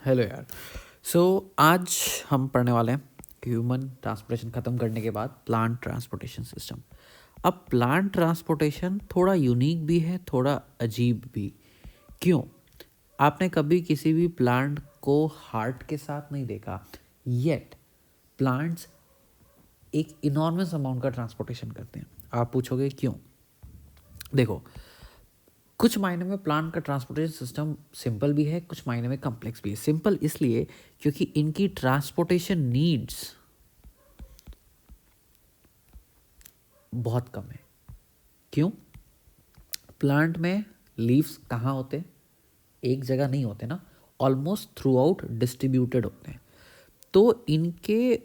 Hello यार। सो आज हम पढ़ने वाले हैं ह्यूमन ट्रांसपोर्टेशन ख़त्म करने के बाद प्लांट ट्रांसपोर्टेशन सिस्टम। अब प्लांट ट्रांसपोर्टेशन थोड़ा यूनिक भी है, थोड़ा अजीब भी। क्यों? आपने कभी किसी भी प्लांट को हार्ट के साथ नहीं देखा, येट प्लांट्स एक इनॉर्मस अमाउंट का ट्रांसपोर्टेशन करते हैं। आप पूछोगे क्यों? देखो, कुछ मायने में प्लांट का ट्रांसपोर्टेशन सिस्टम सिंपल भी है, कुछ मायने में कॉम्प्लेक्स भी है। सिंपल इसलिए क्योंकि इनकी ट्रांसपोर्टेशन नीड्स बहुत कम है। क्यों? प्लांट में लीव्स कहाँ होते? एक जगह नहीं होते ना, ऑलमोस्ट थ्रू आउट डिस्ट्रीब्यूटेड होते हैं। तो इनके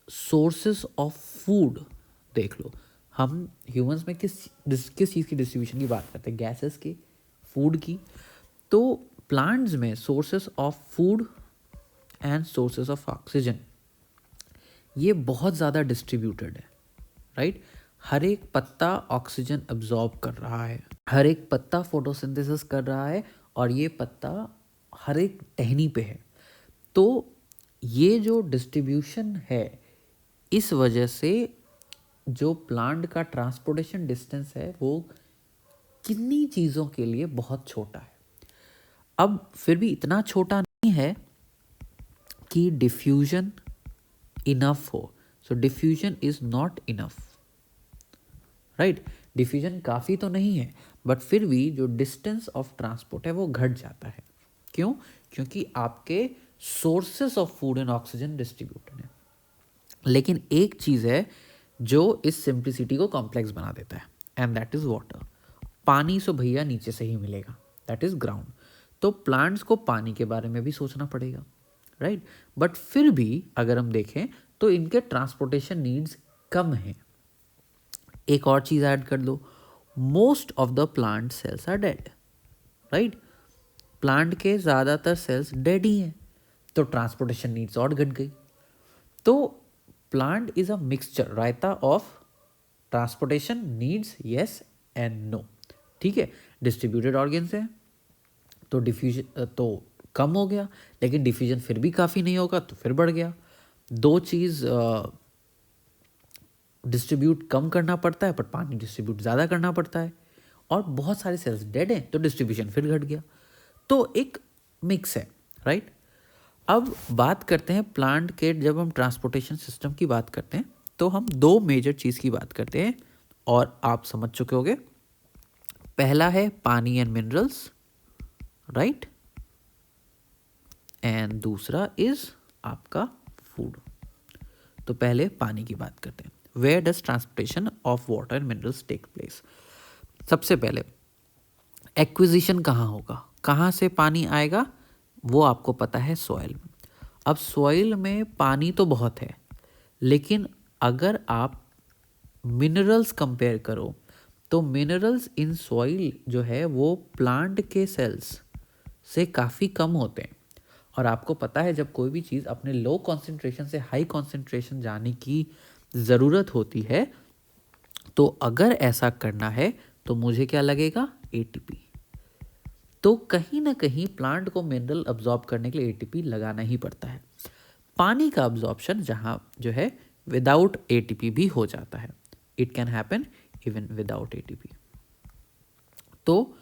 सोर्सेस ऑफ फूड देख लो। हम ह्यूमंस में किस चीज़ की डिस्ट्रीब्यूशन की बात करते हैं? गैसेस की, फूड की। तो प्लांट्स में sources of food and sources of oxygen ये बहुत ज़्यादा डिस्ट्रीब्यूटेड है, राइट? हर एक पत्ता ऑक्सीजन अब्जॉर्ब कर रहा है, हर एक पत्ता फोटोसिंथेसिस कर रहा है, और ये पत्ता हर एक टहनी पे है। तो ये जो डिस्ट्रीब्यूशन है, इस वजह से जो प्लांट का ट्रांसपोर्टेशन डिस्टेंस है वो किन्हीं चीज़ों के लिए बहुत छोटा है। अब फिर भी इतना छोटा नहीं है कि डिफ्यूजन इनफ हो। So diffusion is not enough, right? Diffusion काफ़ी तो नहीं है, बट फिर भी जो डिस्टेंस ऑफ ट्रांसपोर्ट है वो घट जाता है। क्यों? क्योंकि आपके sources of food and oxygen distributed है। लेकिन एक चीज़ है जो इस सिंप्लिसिटी को कॉम्प्लेक्स बना देता है, एंड दैट इज़ वाटर। पानी सो भैया नीचे से ही मिलेगा, दैट इज़ ग्राउंड। तो प्लांट्स को पानी के बारे में भी सोचना पड़ेगा, राइट? बट फिर भी अगर हम देखें तो इनके ट्रांसपोर्टेशन नीड्स कम हैं। एक और चीज़ ऐड कर दो, most of the plant cells are dead, right? Plant के ज़्यादातर सेल्स डेड ही हैं, तो ट्रांसपोर्टेशन नीड्स और घट गई। तो प्लांट इज अ मिक्सचर, रायता of transportation needs, yes and no. ठीक है, डिस्ट्रीब्यूटेड ऑर्गन्स है तो डिफ्यूजन तो कम हो गया, लेकिन डिफ्यूजन फिर भी काफ़ी नहीं होगा तो फिर बढ़ गया। दो चीज़ डिस्ट्रीब्यूट कम करना पड़ता है, पर पानी डिस्ट्रीब्यूट ज़्यादा करना पड़ता है, और बहुत सारे सेल्स डेड हैं तो डिस्ट्रीब्यूशन फिर घट गया। तो एक मिक्स है, राइट? अब बात करते हैं प्लांट के, जब हम ट्रांसपोर्टेशन सिस्टम की बात करते हैं तो हम दो मेजर चीज़ की बात करते हैं, और आप समझ चुके होंगे। पहला है पानी एंड मिनरल्स, राइट? एंड दूसरा इज आपका फूड। तो पहले पानी की बात करते हैं। Where does transportation of water and minerals take place? सबसे पहले एक्विजिशन कहाँ होगा, कहाँ से पानी आएगा? वो आपको पता है, सॉइल में। अब सॉइल में पानी तो बहुत है, लेकिन अगर आप मिनरल्स कंपेयर करो तो मिनरल्स इन सॉइल जो है वो प्लांट के सेल्स से काफ़ी कम होते हैं। और आपको पता है, जब कोई भी चीज़ अपने लो कॉन्सेंट्रेशन से हाई कॉन्सेंट्रेशन जाने की ज़रूरत होती है, तो अगर ऐसा करना है तो मुझे क्या लगेगा? एटीपी। तो कहीं ना कहीं प्लांट को मिनरल अब्जॉर्ब करने के लिए एटीपी लगाना ही पड़ता है। पानी का अब्जॉर्प्शन जहाँ जो है विदाउट एटीपी भी हो जाता है, it can happen even without ATP. तो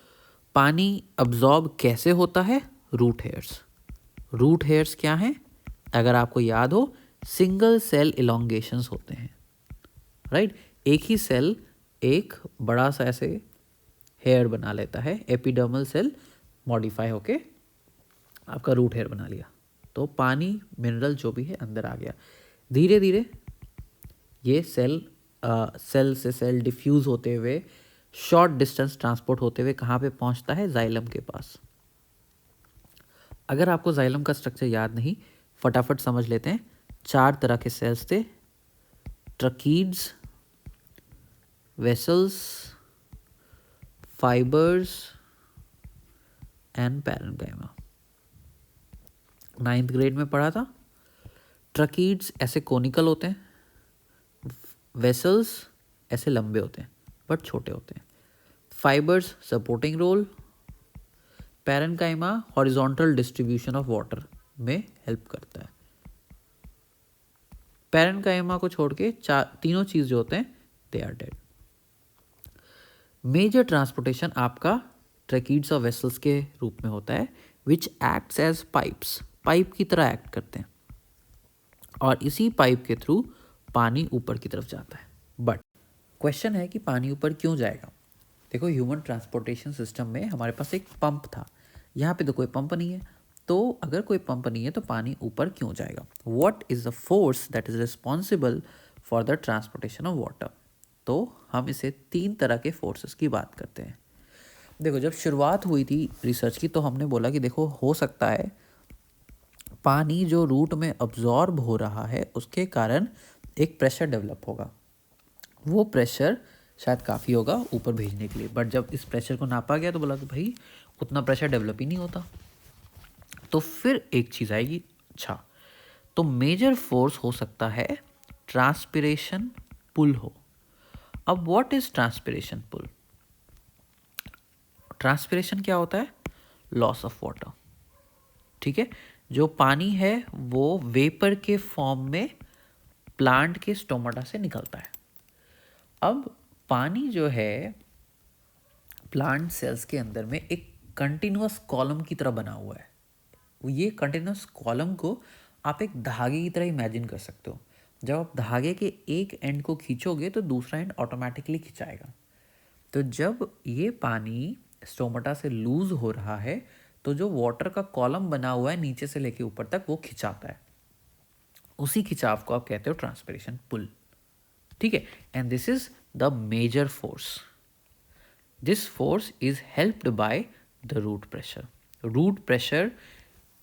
पानी अब्जॉर्ब कैसे होता है? Root hairs. रूट हेयर्स क्या हैं? अगर आपको याद हो, सिंगल सेल इलोंगेशंस होते हैं, राइट? एक ही सेल एक बड़ा सा ऐसे हेयर बना लेता है, एपिडर्मल सेल मॉडिफाई होके आपका रूट हेयर बना लिया, तो पानी मिनरल जो भी है अंदर आ गया। धीरे धीरे ये सेल से सेल डिफ्यूज़ होते हुए शॉर्ट डिस्टेंस ट्रांसपोर्ट होते हुए कहाँ पे पहुँचता है? जाइलम के पास। अगर आपको जाइलम का स्ट्रक्चर याद नहीं, फटाफट समझ लेते हैं। 4 तरह के सेल्स थे, tracheids, vessels, fibres and parenchyma. 9th grade में पढ़ा था। ट्रकीड्स ऐसे कोनिकल होते हैं, वेसल्स ऐसे लंबे होते हैं बट छोटे होते हैं, fibres supporting role, parenchyma horizontal distribution of water में हेल्प करता है। पैरेन्काइमा को छोड़ के तीनों चीज जो होते हैं they are dead. Major transportation आपका ट्रैकिड्स और वेसल्स के रूप में होता है, which acts as pipes, pipe की तरह एक्ट करते हैं और इसी पाइप के थ्रू पानी ऊपर की तरफ जाता है। बट क्वेश्चन है कि पानी ऊपर क्यों जाएगा। देखो, ह्यूमन ट्रांसपोर्टेशन सिस्टम में हमारे पास एक पंप था, यहाँ पे तो कोई पंप नहीं है, तो अगर कोई पंप नहीं है तो पानी ऊपर क्यों जाएगा। What is the force that is responsible for the transportation of water. तो हम इसे 3 तरह के फोर्सेस की बात करते हैं। देखो, जब शुरुआत हुई थी रिसर्च की तो हमने बोला कि देखो, हो सकता है पानी जो रूट में अब्जॉर्ब हो रहा है उसके कारण एक प्रेशर डेवलप होगा, वो प्रेशर शायद काफ़ी होगा ऊपर भेजने के लिए। बट जब इस प्रेशर को नापा गया तो बोला कि भाई उतना प्रेशर डेवलप ही नहीं होता। तो फिर एक चीज़ आएगी, अच्छा तो मेजर फोर्स हो सकता है ट्रांसपिरेशन पुल हो। अब what is transpiration pull. Transpiration क्या होता है, लॉस ऑफ वाटर। ठीक है, जो पानी है वो वेपर के फॉर्म में प्लांट के स्टोमाटा से निकलता है। अब पानी जो है प्लांट सेल्स के अंदर में एक कंटिन्यूअस कॉलम की तरह बना हुआ है। ये कंटिन्यूअस कॉलम को आप एक धागे की तरह इमेजिन कर सकते हो। जब आप धागे के एक एंड को खींचोगे तो दूसरा एंड ऑटोमेटिकली खिंचाएगा। तो जब ये पानी स्टोमाटा से लूज हो रहा है तो जो वाटर का कॉलम बना हुआ है नीचे से लेके ऊपर तक वो खिंचाता है, उसी खिंचाव को आप कहते हो ट्रांसपिरेशन पुल। ठीक है, and this is the major force. This force is helped by the root pressure. Root pressure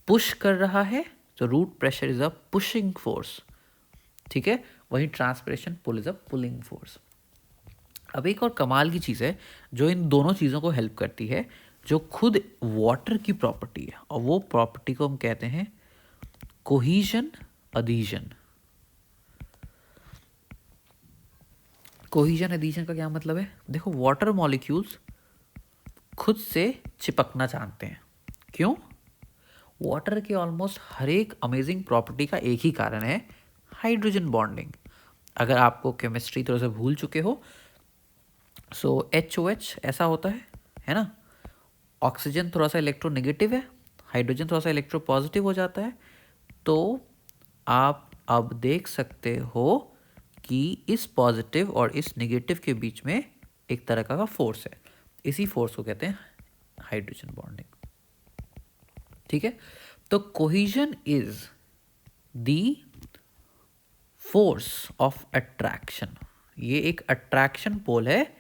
push कर रहा है, तो root pressure is a pushing force. ठीक है, वहीं transpiration pull is a pulling force. अब एक और कमाल की चीज़ है जो इन दोनों चीज़ों को हेल्प करती है, जो खुद वाटर की प्रॉपर्टी है, और वो प्रॉपर्टी को हम कहते हैं कोहीजन अधीजन। कोहीजन एडिशन का क्या मतलब है। देखो, वाटर मॉलिक्यूल्स खुद से चिपकना जानते हैं। क्यों। वाटर के ऑलमोस्ट हर एक अमेजिंग प्रॉपर्टी का एक ही कारण है, हाइड्रोजन बॉन्डिंग। अगर आपको केमिस्ट्री थोड़ा सा भूल चुके हो, सो HOH ऐसा होता है ना। ऑक्सीजन थोड़ा सा इलेक्ट्रोनेगेटिव है, हाइड्रोजन थोड़ा सा इलेक्ट्रो पॉजिटिव हो जाता है। तो आप अब देख सकते हो कि इस पॉजिटिव और इस नेगेटिव के बीच में एक तरह का फोर्स है। इसी फोर्स को कहते हैं हाइड्रोजन बॉन्डिंग। ठीक है, तो cohesion is the force of attraction. ये एक अट्रैक्शन पोल है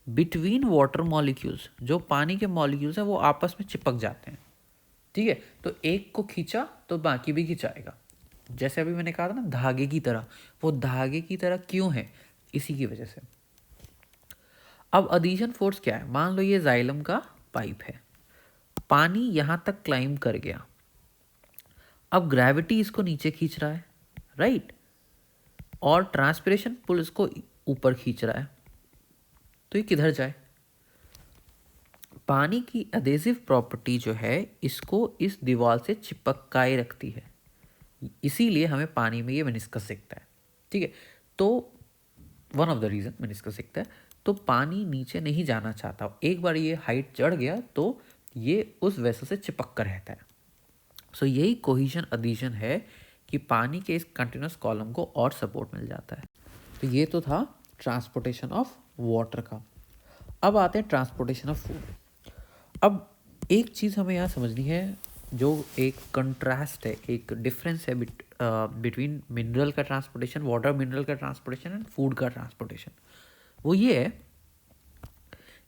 बिटवीन वाटर मॉलिक्यूल्स। जो पानी के मॉलिक्यूल्स हैं वो आपस में चिपक जाते हैं। ठीक है, तो एक को खींचा तो बाकी भी खिंचाएगा। जैसे अभी मैंने कहा था ना, धागे की तरह। वो धागे की तरह क्यों है, इसी की वजह से। अब अधीजन फोर्स क्या है। मान लो ये जाइलम का पाइप है, पानी यहां तक क्लाइंब कर गया, अब ग्रेविटी इसको नीचे खींच रहा है, राइट, और ट्रांसपिरेशन पुल इसको ऊपर खींच रहा है, तो ये किधर जाए। पानी की अडेसिव प्रॉपर्टी जो है इसको इस दीवार से चिपकाए रखती है, इसीलिए हमें पानी में ये मेनिस्कस दिखता है। ठीक है, तो one of the reason meniscus दिखता है। तो पानी नीचे नहीं जाना चाहता, एक बार ये हाइट चढ़ गया तो ये उस वैसे से चिपक कर रहता है। सो यही कोहीजन अधीजन है कि पानी के इस कंटिन्यूस कॉलम को और सपोर्ट मिल जाता है। तो ये तो था ट्रांसपोर्टेशन ऑफ वाटर का। अब आते हैं ट्रांसपोर्टेशन ऑफ फूड। अब एक चीज़ हमें यहाँ समझनी है, जो एक कंट्रास्ट है, एक डिफरेंस है बिटवीन मिनरल का ट्रांसपोर्टेशन, वाटर मिनरल का ट्रांसपोर्टेशन एंड फूड का ट्रांसपोर्टेशन। वो ये है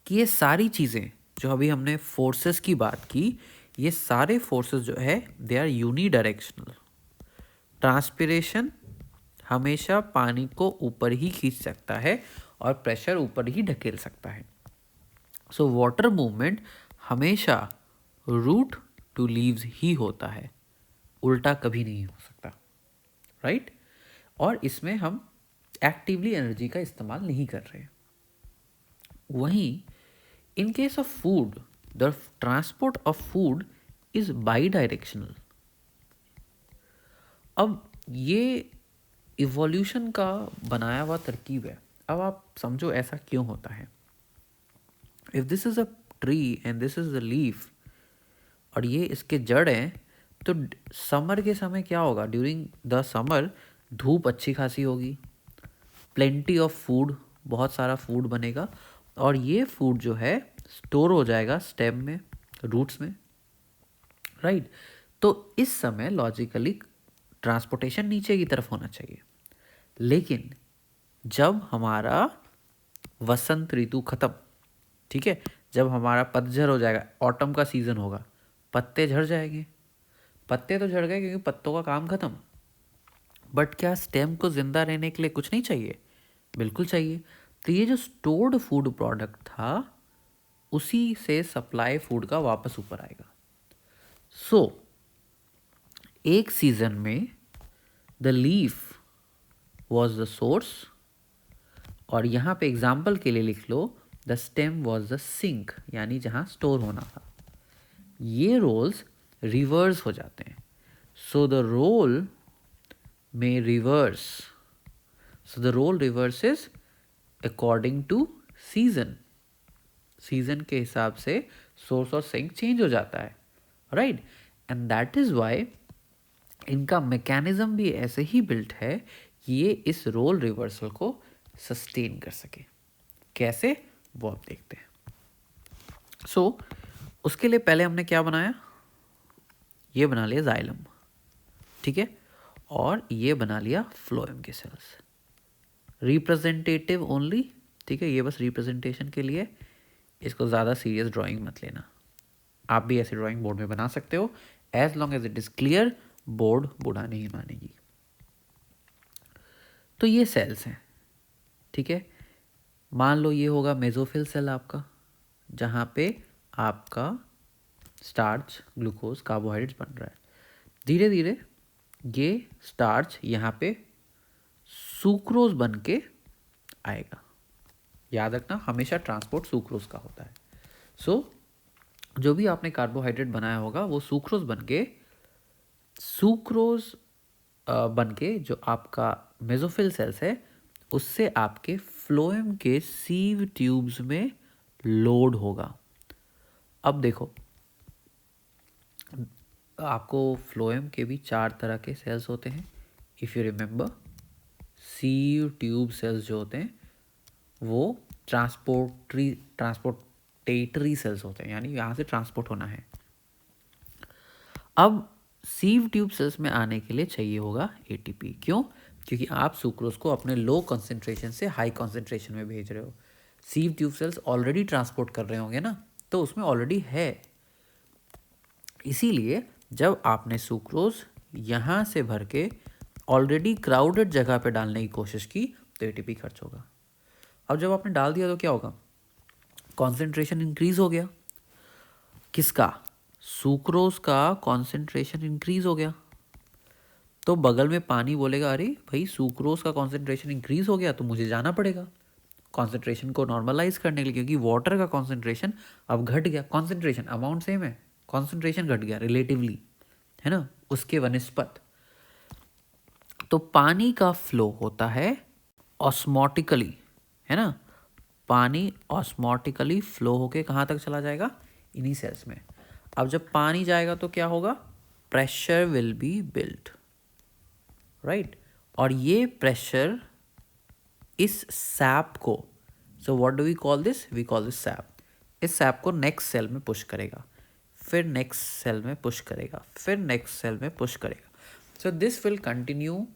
कि ये सारी चीज़ें जो अभी हमने फोर्सेस की बात की, ये सारे फोर्सेस जो है दे आर यूनिडायरेक्शनल। ट्रांसपिरेशन हमेशा पानी को ऊपर ही खींच सकता है और प्रेशर ऊपर ही ढकेल सकता है। सो वाटर मूवमेंट हमेशा रूट टू लीव्स ही होता है, उल्टा कभी नहीं हो सकता, राइट। और इसमें हम एक्टिवली एनर्जी का इस्तेमाल नहीं कर रहे। वहीं in case of food, the transport of food is by directional. अब ये इवोल्यूशन का बनाया हुआ तरकीब है। अब आप समझो ऐसा क्यों होता है। If this is a tree and this is the leaf और ये इसके जड़ हैं, तो समर के समय क्या होगा, ड्यूरिंग द समर धूप अच्छी खासी होगी, प्लेंटी ऑफ फूड, बहुत सारा फूड बनेगा, और ये फूड जो है स्टोर हो जाएगा स्टेम में, रूट्स में, राइट। तो इस समय लॉजिकली ट्रांसपोर्टेशन नीचे की तरफ होना चाहिए। लेकिन जब हमारा वसंत ऋतु खत्म, ठीक है, जब हमारा पतझड़ हो जाएगा, ऑटम का सीजन होगा, पत्ते झड़ जाएंगे। पत्ते तो झड़ गए क्योंकि पत्तों का काम खत्म, बट क्या स्टेम को जिंदा रहने के लिए कुछ नहीं चाहिए? बिल्कुल चाहिए। तो ये जो स्टोर्ड फूड प्रोडक्ट था, उसी से सप्लाई फूड का वापस ऊपर आएगा। सो एक सीजन में the leaf was the source, और यहाँ पे एग्जाम्पल के लिए लिख लो the stem was the sink, यानी जहाँ स्टोर होना था। ये रोल्स रिवर्स हो जाते हैं। सो द रोल में reverse, so the role reverses according to season. Season के हिसाब से सोर्स और सिंक चेंज हो जाता है, right. And that is why इनका मैकेनिज्म भी ऐसे ही बिल्ट है कि ये इस रोल रिवर्सल को सस्टेन कर सके। कैसे, वो आप देखते हैं। सो उसके लिए पहले हमने क्या बनाया, ये बना लिया जाइलम, ठीक है, और ये बना लिया फ्लोएम के सेल्स, रिप्रेजेंटेटिव ओनली, ठीक है, ये बस रिप्रेजेंटेशन के लिए, इसको ज़्यादा सीरियस ड्राइंग मत लेना। आप भी ऐसे ड्राइंग बोर्ड में बना सकते हो, as long as it is clear, board बुरा नहीं मानेगी। तो ये सेल्स हैं, ठीक है। मान लो ये होगा मेसोफिल सेल आपका, जहाँ पे आपका स्टार्च, ग्लूकोज, कार्बोहाइड्रेट्स बन रहा है। धीरे धीरे ये स्टार्च यहाँ पे सुक्रोज बन के आएगा। याद रखना, हमेशा ट्रांसपोर्ट सुक्रोज का होता है। सो जो भी आपने कार्बोहाइड्रेट बनाया होगा वो सुक्रोज बन के जो आपका मेसोफिल सेल्स है उससे आपके फ्लोएम के सीव ट्यूब्स में लोड होगा। अब देखो, आपको फ्लोएम के भी 4 तरह के सेल्स होते हैं। If you remember, sieve tube cells जो होते हैं वो ट्रांसपोर्टेटरी सेल्स होते हैं, यानी यहाँ से ट्रांसपोर्ट होना है। अब सीव ट्यूब सेल्स में आने के लिए चाहिए होगा एटीपी। क्यों? क्योंकि आप सुक्रोज को अपने लो कॉन्सेंट्रेशन से हाई कॉन्सेंट्रेशन में भेज रहे हो। Sieve tube cells already transport कर रहे होंगे ना, तो उसमें ऑलरेडी है। इसीलिए जब आपने सुक्रोज यहाँ से भर के ऑलरेडी क्राउडेड जगह पे डालने की कोशिश की तो एटीपी खर्च होगा। अब जब आपने डाल दिया तो क्या होगा, कॉन्सेंट्रेशन इंक्रीज हो गया। किसका? सुक्रोज का कॉन्सेंट्रेशन इंक्रीज हो गया। तो बगल में पानी बोलेगा, अरे भाई सुक्रोज का कॉन्सेंट्रेशन इंक्रीज हो गया तो मुझे जाना पड़ेगा कॉन्सेंट्रेशन को नॉर्मलाइज करने के लिए, क्योंकि वाटर का कॉन्सेंट्रेशन अब घट गया। कॉन्सेंट्रेशन अमाउंट सेम है, कॉन्सेंट्रेशन घट गया रिलेटिवली, है ना, उसके वनिस्पत। तो पानी का फ्लो होता है ऑस्मोटिकली, है ना। पानी ऑस्मोटिकली फ्लो होके कहाँ तक चला जाएगा, इन्हीं सेल्स में। अब जब पानी जाएगा तो क्या होगा, pressure will be built, right. और ये प्रेशर इस सैप को, so what do we call this, we call this sap, इस सैप को नेक्स्ट सेल में पुश करेगा, फिर नेक्स्ट सेल में पुश करेगा, फिर नेक्स्ट सेल में पुश करेगा। So this will continue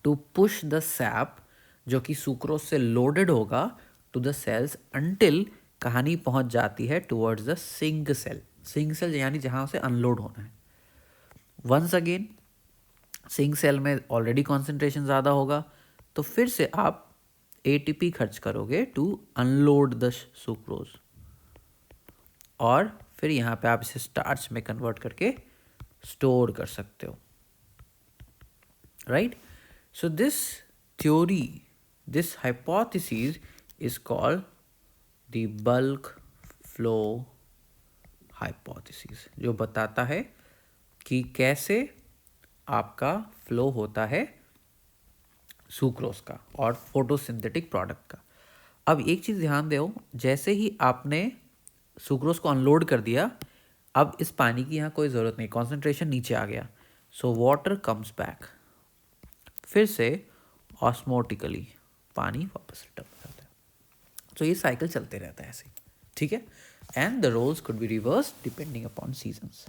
to push the sap जो कि सुक्रोज से लोडेड होगा टू द सेल्स अंटिल कहानी पहुंच जाती है towards the sink cell. Sink cell यानी जहां से अनलोड होना है। वंस अगेन सिंक सेल में ऑलरेडी कॉन्सेंट्रेशन ज़्यादा होगा, तो फिर से आप एटीपी खर्च करोगे टू अनलोड द सुक्रोज, और फिर यहाँ पे आप इसे स्टार्च में कन्वर्ट करके स्टोर कर सकते हो, right. So this theory, this hypothesis is called the bulk flow hypothesis, जो बताता है कि कैसे आपका फ्लो होता है सुक्रोज का और फोटोसिंथेटिक प्रोडक्ट का। अब एक चीज़ ध्यान दो, जैसे ही आपने सुक्रोज को अनलोड कर दिया, अब इस पानी की यहाँ कोई ज़रूरत नहीं, कॉन्सेंट्रेशन नीचे आ गया, सो वाटर कम्स बैक, फिर से ऑस्मोटिकली पानी वापस रिटर्न हो जाता है। तो ये साइकिल चलते रहता है ऐसे ही, ठीक है। And the roles could be reverse depending upon seasons.